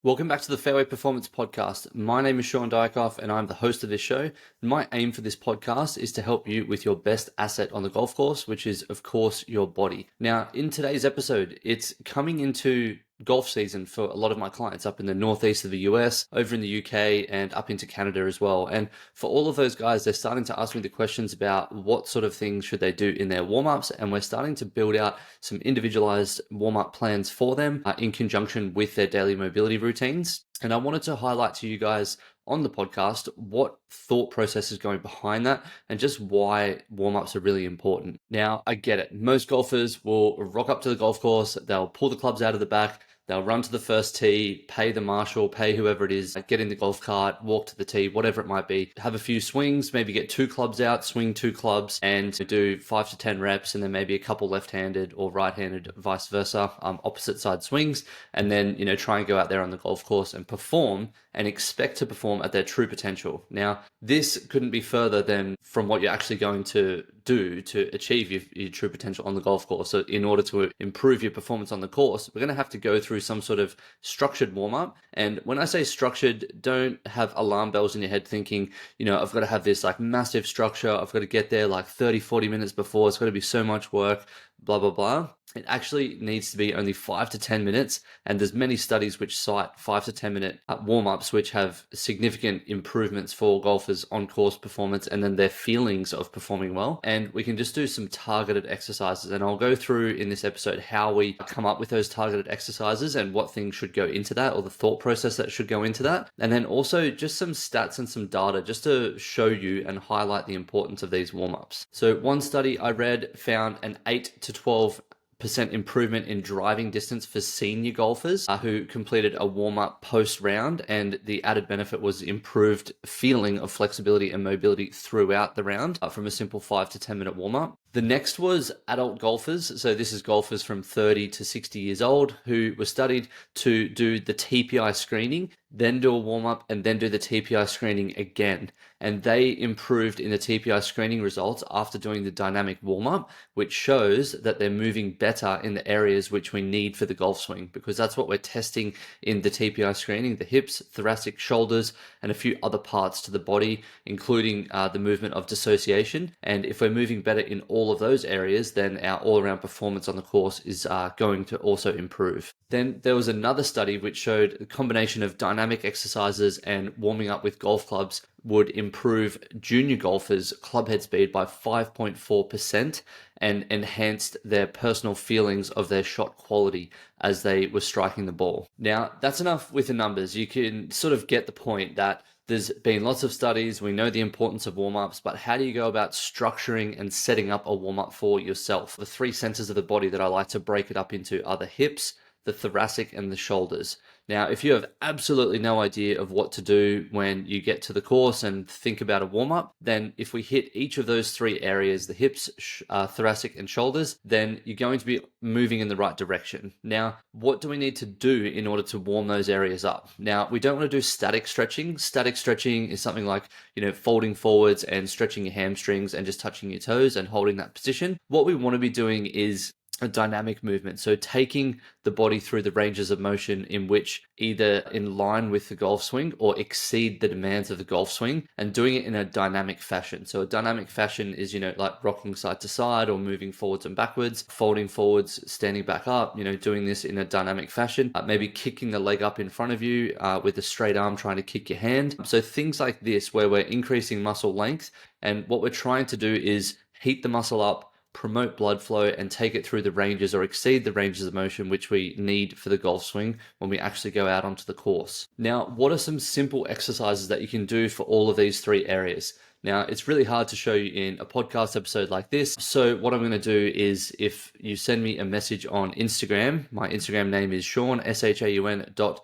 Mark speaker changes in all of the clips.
Speaker 1: Welcome back to the Fairway Performance Podcast. My name is Sean Dykoff and I'm the host of this show. And my aim for this podcast is to help you with your best asset on the golf course, which is, of course, your body. Now, in today's episode, it's coming into golf season for a lot of my clients up in the Northeast of the US, over in the UK, and up into Canada as well. And for all of those guys, they're starting to ask me the questions about what sort of things should they do in their warm-ups, and we're starting to build out some individualized warm-up plans for them in conjunction with their daily mobility routines. And I wanted to highlight to you guys on the podcast what thought process is going behind that and just why warm-ups are really important. Now, I get it. Most golfers will rock up to the golf course, they'll pull the clubs out of the back, they'll run to the first tee, pay the marshal, pay whoever it is, get in the golf cart, walk to the tee, whatever it might be, have a few swings, maybe get two clubs out, swing two clubs, and do 5 to 10 reps, and then maybe a couple left-handed or right-handed, vice versa, opposite side swings, and then, try and go out there on the golf course and perform and expect to perform at their true potential. Now, this couldn't be further than from what you're actually going to do to achieve your true potential on the golf course. So in order to improve your performance on the course, we're going to have to go through some sort of structured warm-up. And when I say structured, don't have alarm bells in your head thinking, I've got to have this like massive structure. I've got to get there like 30, 40 minutes before. It's got to be so much work, blah, blah, blah. It actually needs to be only 5 to 10 minutes. And there's many studies which cite 5 to 10 minute warm-ups, which have significant improvements for golfers on course performance and then their feelings of performing well. And we can just do some targeted exercises. And I'll go through in this episode how we come up with those targeted exercises and what things should go into that, or the thought process that should go into that. And then also just some stats and some data just to show you and highlight the importance of these warm-ups. So one study I read found an 8 to 12% improvement in driving distance for senior golfers who completed a warm-up post-round, and the added benefit was improved feeling of flexibility and mobility throughout the round from a simple 5 to 10 minute warm-up. The next was adult golfers. So this is golfers from 30 to 60 years old who were studied to do the TPI screening, then do a warm-up, and then do the TPI screening again. And they improved in the TPI screening results after doing the dynamic warm-up, which shows that they're moving better in the areas which we need for the golf swing, because that's what we're testing in the TPI screening: the hips, thoracic, shoulders, and a few other parts to the body, including the movement of dissociation. And if we're moving better in all of those areas, then our all-around performance on the course is going to also improve. Then there was another study which showed a combination of dynamic exercises and warming up with golf clubs would improve junior golfers' club head speed by 5.4% and enhanced their personal feelings of their shot quality as they were striking the ball. Now, that's enough with the numbers. You can sort of get the point that there's been lots of studies. We know the importance of warm-ups, but how do you go about structuring and setting up a warm-up for yourself? The 3 centers of the body that I like to break it up into are the hips, the thoracic, and the shoulders. Now, if you have absolutely no idea of what to do when you get to the course and think about a warm-up, then if we hit each of those 3 areas, the hips, thoracic, and shoulders, then you're going to be moving in the right direction. Now, what do we need to do in order to warm those areas up? Now, we don't want to do static stretching. Static stretching is something like, folding forwards and stretching your hamstrings and just touching your toes and holding that position. What we want to be doing is a dynamic movement. So taking the body through the ranges of motion in which either in line with the golf swing or exceed the demands of the golf swing, and doing it in a dynamic fashion. So a dynamic fashion is, like rocking side to side or moving forwards and backwards, folding forwards, standing back up, doing this in a dynamic fashion, maybe kicking the leg up in front of you with a straight arm trying to kick your hand. So things like this where we're increasing muscle length, and what we're trying to do is heat the muscle up, promote blood flow, and take it through the ranges or exceed the ranges of motion which we need for the golf swing when we actually go out onto the course. Now, what are some simple exercises that you can do for all of these 3 areas? Now, it's really hard to show you in a podcast episode like this. So what I'm going to do is, if you send me a message on Instagram, my Instagram name is Sean, SHAUN.Dykoff.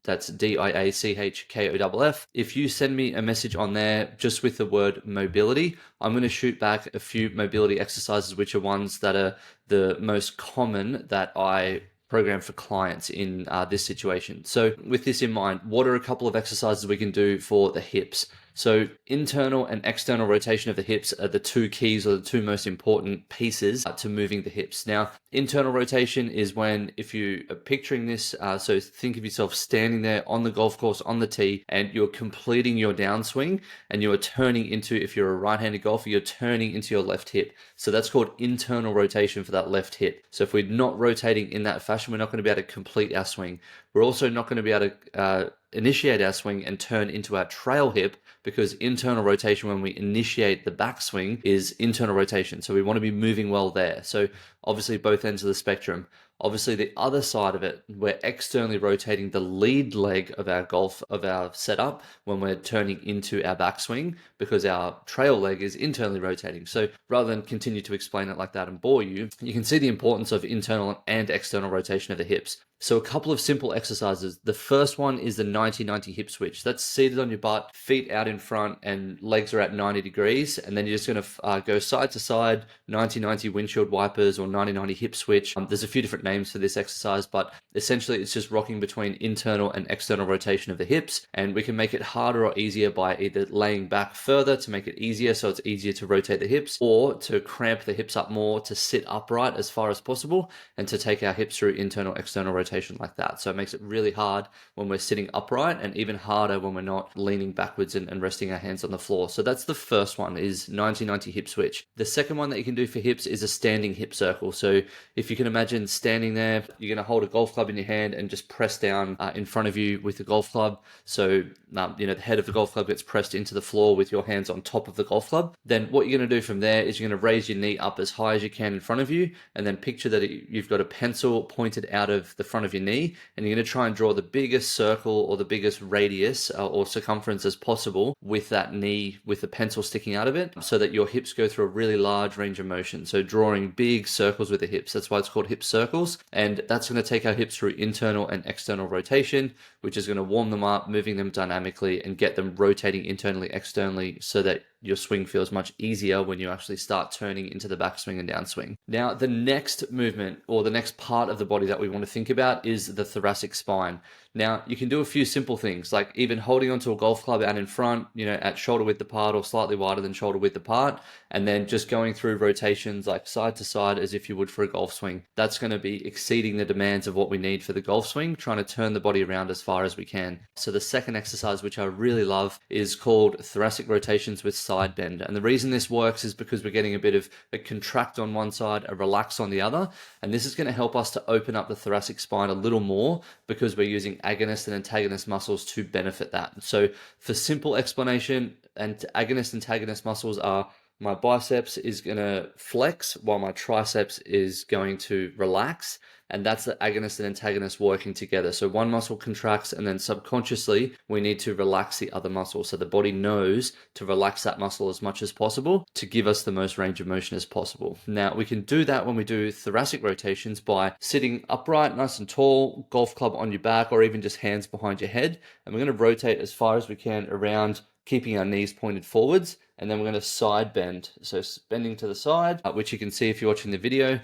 Speaker 1: That's DIACHKOFF. If you send me a message on there just with the word mobility, I'm going to shoot back a few mobility exercises, which are ones that are the most common that I program for clients in this situation. So with this in mind, what are a couple of exercises we can do for the hips? So internal and external rotation of the hips are the two keys, or the two most important pieces to moving the hips. Now, internal rotation is when, if you are picturing this, so think of yourself standing there on the golf course on the tee, and you're completing your downswing, and you are turning into, if you're a right-handed golfer, you're turning into your left hip. So that's called internal rotation for that left hip. So if we're not rotating in that fashion, we're not going to be able to complete our swing. We're also not going to be able to initiate our swing and turn into our trail hip, because internal rotation, when we initiate the backswing, is internal rotation. So we want to be moving well there. So obviously both ends of the spectrum. Obviously the other side of it, we're externally rotating the lead leg of our setup when we're turning into our backswing, because our trail leg is internally rotating. So rather than continue to explain it like that and bore you, you can see the importance of internal and external rotation of the hips. So a couple of simple exercises. The first one is the 90-90 hip switch. That's seated on your butt, feet out in front, and legs are at 90 degrees. And then you're just going to go side to side, 90-90 windshield wipers, or 90-90 hip switch. There's a few different names for this exercise, but essentially it's just rocking between internal and external rotation of the hips. And we can make it harder or easier by either laying back further to make it easier, so it's easier to rotate the hips, or to cramp the hips up more to sit upright as far as possible, and to take our hips through internal, external rotation like that. So it makes it really hard when we're sitting upright, and even harder when we're not leaning backwards and resting our hands on the floor. So that's the first one, is 90-90 hip switch. The second one that you can do for hips is a standing hip circle. So if you can imagine standing there, you're going to hold a golf club in your hand and just press down in front of you with the golf club. So the head of the golf club gets pressed into the floor with your hands on top of the golf club. Then what you're going to do from there is you're going to raise your knee up as high as you can in front of you, and then picture that you've got a pencil pointed out of the front of your knee, and you're going to try and draw the biggest circle or the biggest radius or circumference as possible with that knee, with the pencil sticking out of it, so that your hips go through a really large range of motion. So drawing big circles with the hips. That's why it's called hip circles. And that's going to take our hips through internal and external rotation, which is going to warm them up, moving them dynamically, and get them rotating internally, externally, so that your swing feels much easier when you actually start turning into the backswing and downswing. Now, the next movement, or the next part of the body that we want to think about, is the thoracic spine. Now, you can do a few simple things, like even holding onto a golf club out in front, at shoulder width apart or slightly wider than shoulder width apart, and then just going through rotations like side to side as if you would for a golf swing. That's going to be exceeding the demands of what we need for the golf swing, trying to turn the body around as far as we can. So the second exercise, which I really love, is called thoracic rotations with side bend. And the reason this works is because we're getting a bit of a contract on one side, a relax on the other. And this is going to help us to open up the thoracic spine a little more, because we're using agonist and antagonist muscles to benefit that. So for simple explanation, and agonist and antagonist muscles are, my biceps is going to flex while my triceps is going to relax. And that's the agonist and antagonist working together. So one muscle contracts, and then subconsciously we need to relax the other muscle. So the body knows to relax that muscle as much as possible to give us the most range of motion as possible. Now, we can do that when we do thoracic rotations by sitting upright, nice and tall, golf club on your back, or even just hands behind your head. And we're going to rotate as far as we can around, keeping our knees pointed forwards. And then we're going to side bend. So bending to the side, which you can see if you're watching the video,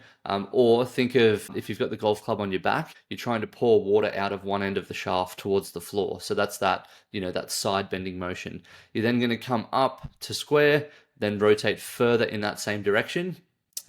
Speaker 1: or think of, if you've got the golf club on your back, you're trying to pour water out of one end of the shaft towards the floor. So that's that, that side bending motion. You're then going to come up to square, then rotate further in that same direction.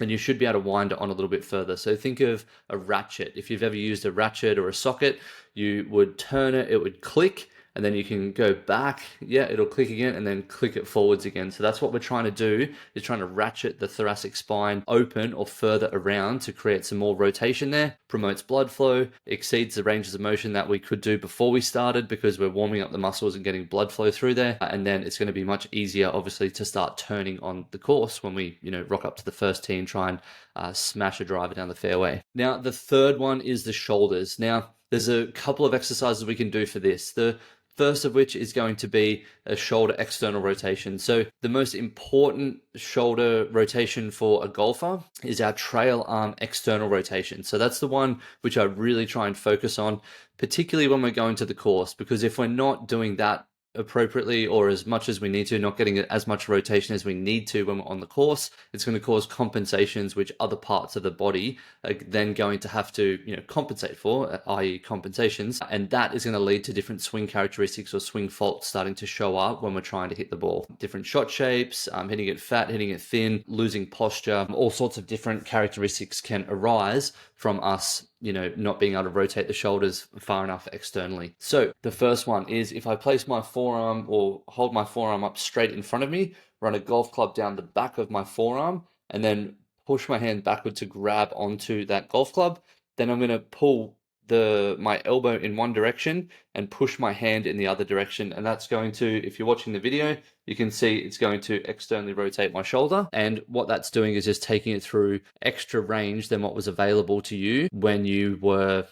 Speaker 1: And you should be able to wind it on a little bit further. So think of a ratchet. If you've ever used a ratchet or a socket, you would turn it, it would click, and then you can go back, it'll click again, and then click it forwards again. So that's what we're trying to do, is trying to ratchet the thoracic spine open or further around to create some more rotation there, promotes blood flow, exceeds the ranges of motion that we could do before we started, because we're warming up the muscles and getting blood flow through there. And then it's going to be much easier, obviously, to start turning on the course when we, rock up to the first tee and try and smash a driver down the fairway. Now, the third one is the shoulders. Now, there's a couple of exercises we can do for this. The first of which is going to be a shoulder external rotation. So the most important shoulder rotation for a golfer is our trail arm external rotation. So that's the one which I really try and focus on, particularly when we're going to the course, because if we're not doing that appropriately or as much as we need to, not getting as much rotation as we need to when we're on the course, it's going to cause compensations which other parts of the body are then going to have to, compensate for, i.e. compensations. And that is going to lead to different swing characteristics or swing faults starting to show up when we're trying to hit the ball. Different shot shapes, hitting it fat, hitting it thin, losing posture, all sorts of different characteristics can arise from us, not being able to rotate the shoulders far enough externally. So the first one is if I place my forearm or hold my forearm up straight in front of me, run a golf club down the back of my forearm, and then push my hand backward to grab onto that golf club, then I'm going to pull my elbow in one direction and push my hand in the other direction. And that's going to, if you're watching the video, you can see it's going to externally rotate my shoulder. And what that's doing is just taking it through extra range than what was available to you when you were,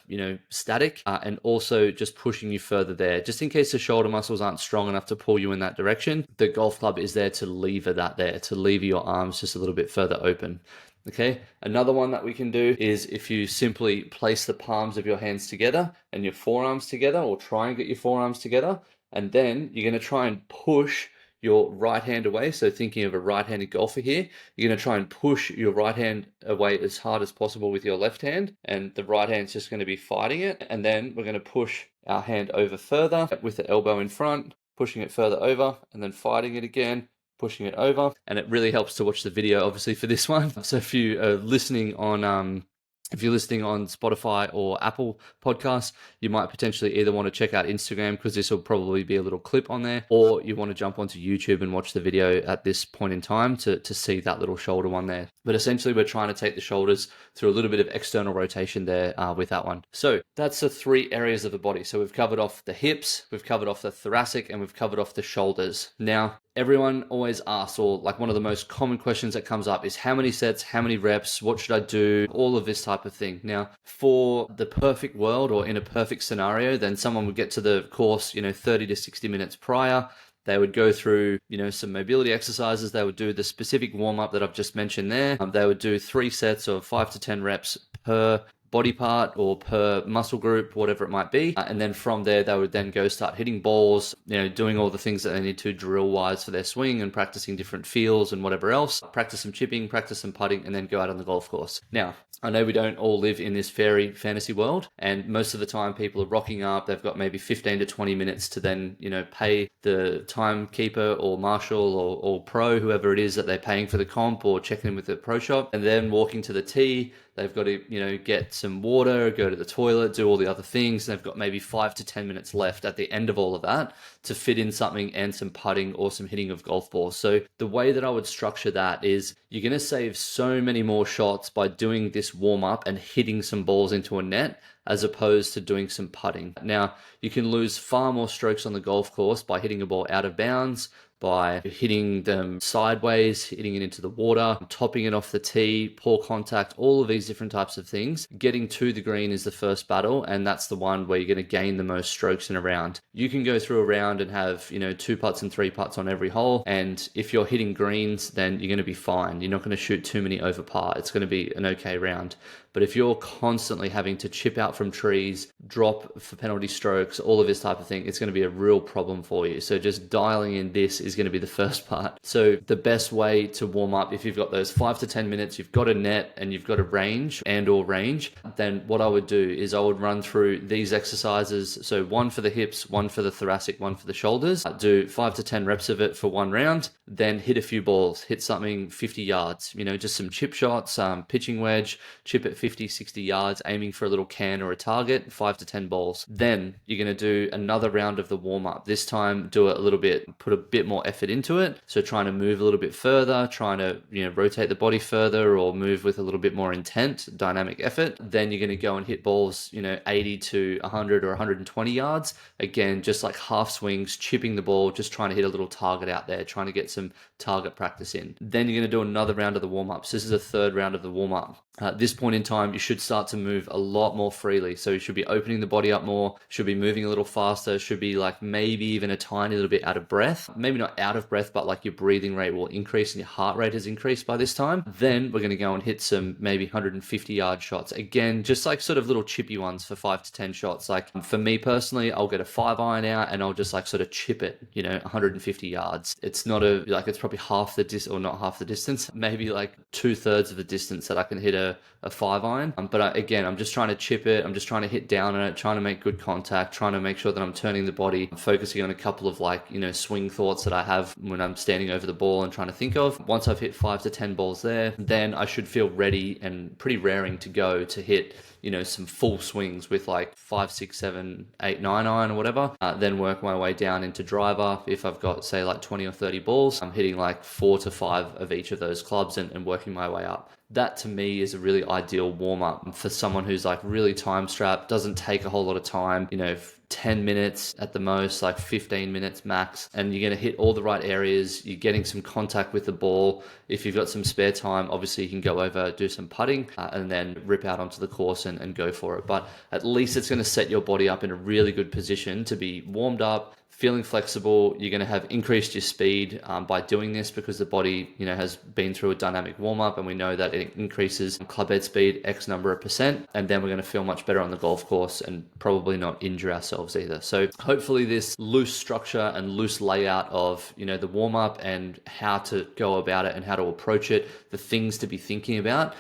Speaker 1: static, and also just pushing you further there. Just in case the shoulder muscles aren't strong enough to pull you in that direction, the golf club is there to lever that there, to lever your arms just a little bit further open. Okay, another one that we can do is if you simply place the palms of your hands together and your forearms together, or try and get your forearms together, and then you're going to try and push your right hand away. So thinking of a right-handed golfer here, you're going to try and push your right hand away as hard as possible with your left hand, and the right hand's just going to be fighting it. And then we're going to push our hand over further with the elbow in front, pushing it further over, and then fighting it again, pushing it over. And it really helps to watch the video, obviously, for this one. So if you are listening on Spotify or Apple Podcasts, you might potentially either want to check out Instagram, because this will probably be a little clip on there, or you want to jump onto YouTube and watch the video at this point in time to see that little shoulder one there. But essentially, we're trying to take the shoulders through a little bit of external rotation there with that one. So that's the three areas of the body. So we've covered off the hips, we've covered off the thoracic, and we've covered off the shoulders. Now, everyone always asks, or like one of the most common questions that comes up is how many sets, how many reps, what should I do, all of this type of thing. Now, for the perfect world, or in a perfect scenario, then someone would get to the course, 30 to 60 minutes prior. They would go through, some mobility exercises. They would do the specific warm-up that I've just mentioned there. They would do 3 sets of 5 to 10 reps per body part or per muscle group, whatever it might be. And then from there, they would then go start hitting balls, doing all the things that they need to drill-wise for their swing and practicing different feels and whatever else. Practice some chipping, practice some putting, and then go out on the golf course. Now, I know we don't all live in this fairy fantasy world, and most of the time people are rocking up. They've got maybe 15 to 20 minutes to then, pay the timekeeper or marshal or pro, whoever it is that they're paying for the comp, or checking in with the pro shop, and then walking to the tee. They've got to, get some water, go to the toilet, do all the other things. They've got maybe 5 to 10 minutes left at the end of all of that to fit in something and some putting or some hitting of golf balls. So the way that I would structure that is you're going to save so many more shots by doing this warm up and hitting some balls into a net, as opposed to doing some putting. Now, you can lose far more strokes on the golf course by hitting a ball out of bounds, by hitting them sideways, hitting it into the water, topping it off the tee, poor contact, all of these different types of things. Getting to the green is the first battle, and that's the one where you're going to gain the most strokes in a round. You can go through a round and have, 2 putts and 3 putts on every hole, and if you're hitting greens, then you're going to be fine. You're not going to shoot too many over par. It's going to be an okay round. But if you're constantly having to chip out from trees, drop for penalty strokes, all of this type of thing, it's going to be a real problem for you. So just dialing in this is going to be the first part. So the best way to warm up, if you've got those 5 to 10 minutes, you've got a net and you've got a range or range, then what I would do is I would run through these exercises. So 1 for the hips, 1 for the thoracic, 1 for the shoulders. I'd do 5 to 10 reps of it for 1 round, then hit a few balls, hit something 50 yards, just some chip shots, pitching wedge, chip it 50, 60 yards, aiming for a little can or a target, 5 to 10 balls. Then you're going to do another round of the warm up. This time, do it a little bit, put a bit more effort into it. So trying to move a little bit further, trying to, rotate the body further, or move with a little bit more intent, dynamic effort. Then you're going to go and hit balls, 80 to 100 or 120 yards. Again, just like half swings, chipping the ball, just trying to hit a little target out there, trying to get some target practice in. Then you're going to do another round of the warm ups. This is the third round of the warm up. At this point in time, you should start to move a lot more freely. So you should be opening the body up more, should be moving a little faster, should be like maybe even a tiny little bit out of breath. Maybe not out of breath, but like your breathing rate will increase and your heart rate has increased by this time. Then we're going to go and hit some maybe 150-yard shots. Again, just like sort of little chippy ones for 5 to 10 shots. Like for me personally, I'll get a 5-iron out and I'll just like sort of chip it, 150 yards. It's not it's probably half the distance, or not half the distance, maybe like 2/3 of the distance that I can hit a 5-iron. But again, I'm just trying to chip it. I'm just trying to hit down on it, trying to make good contact, trying to make sure that I'm turning the body. I'm focusing on a couple of swing thoughts that I have when I'm standing over the ball and trying to think of. Once I've hit 5 to 10 balls there, then I should feel ready and pretty raring to go to hit some full swings with like 5, 6, 7, 8, 9-iron or whatever. Then work my way down into driver. If I've got say like 20 or 30 balls, I'm hitting like 4 to 5 of each of those clubs and working my way up. That to me is a really ideal warm-up for someone who's like really time strapped, doesn't take a whole lot of time, 10 minutes at the most, like 15 minutes max, and you're going to hit all the right areas. You're getting some contact with the ball. If you've got some spare time, obviously you can go over, do some putting, and then rip out onto the course and go for it. But at least it's going to set your body up in a really good position to be warmed up, feeling flexible. You're going to have increased your speed by doing this, because the body has been through a dynamic warm-up, and we know that it increases club head speed X number of %, and then we're going to feel much better on the golf course and probably not injure ourselves either. So hopefully this loose structure and loose layout of the warm-up and how to go about it and how to approach it, the things to be thinking about,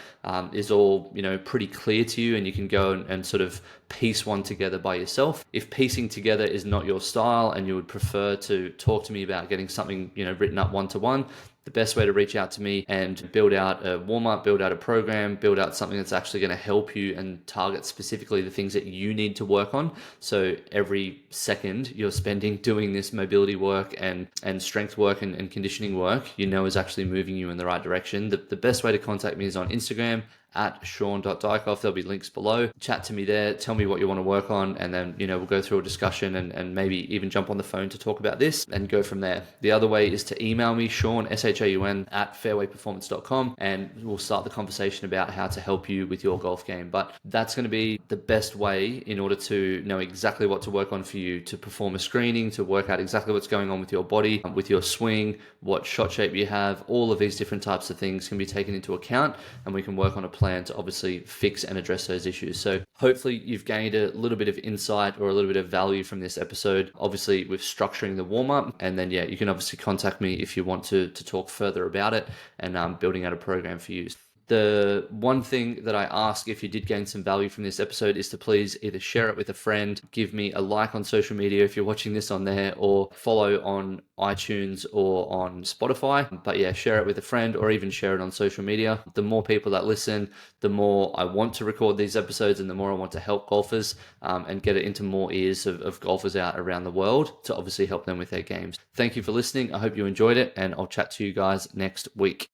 Speaker 1: is all pretty clear to you, and you can go and sort of piece one together by yourself. If piecing together is not your style and you would prefer to talk to me about getting something written up one-to-one, the best way to reach out to me and build out a warm-up, build out a program, build out something that's actually going to help you and target specifically the things that you need to work on. So every second you're spending doing this mobility work and strength work and conditioning work, is actually moving you in the right direction. The best way to contact me is on Instagram at Sean.Dykoff. There'll be links below. Chat to me there. Tell me what you want to work on. And then, we'll go through a discussion and maybe even jump on the phone to talk about this and go from there. The other way is to email me, Sean, SHAUN at fairwayperformance.com. And we'll start the conversation about how to help you with your golf game. But that's going to be the best way in order to know exactly what to work on for you, to perform a screening, to work out exactly what's going on with your body, with your swing, what shot shape you have. All of these different types of things can be taken into account, and we can work on a plan to obviously fix and address those issues. So hopefully you've gained a little bit of insight or a little bit of value from this episode, obviously with structuring the warm-up. And then, you can obviously contact me if you want to talk further about it and building out a program for you. The one thing that I ask, if you did gain some value from this episode, is to please either share it with a friend, give me a like on social media if you're watching this on there, or follow on iTunes or on Spotify. But yeah, share it with a friend or even share it on social media. The more people that listen, the more I want to record these episodes and the more I want to help golfers and get it into more ears of golfers out around the world to obviously help them with their games. Thank you for listening. I hope you enjoyed it, and I'll chat to you guys next week.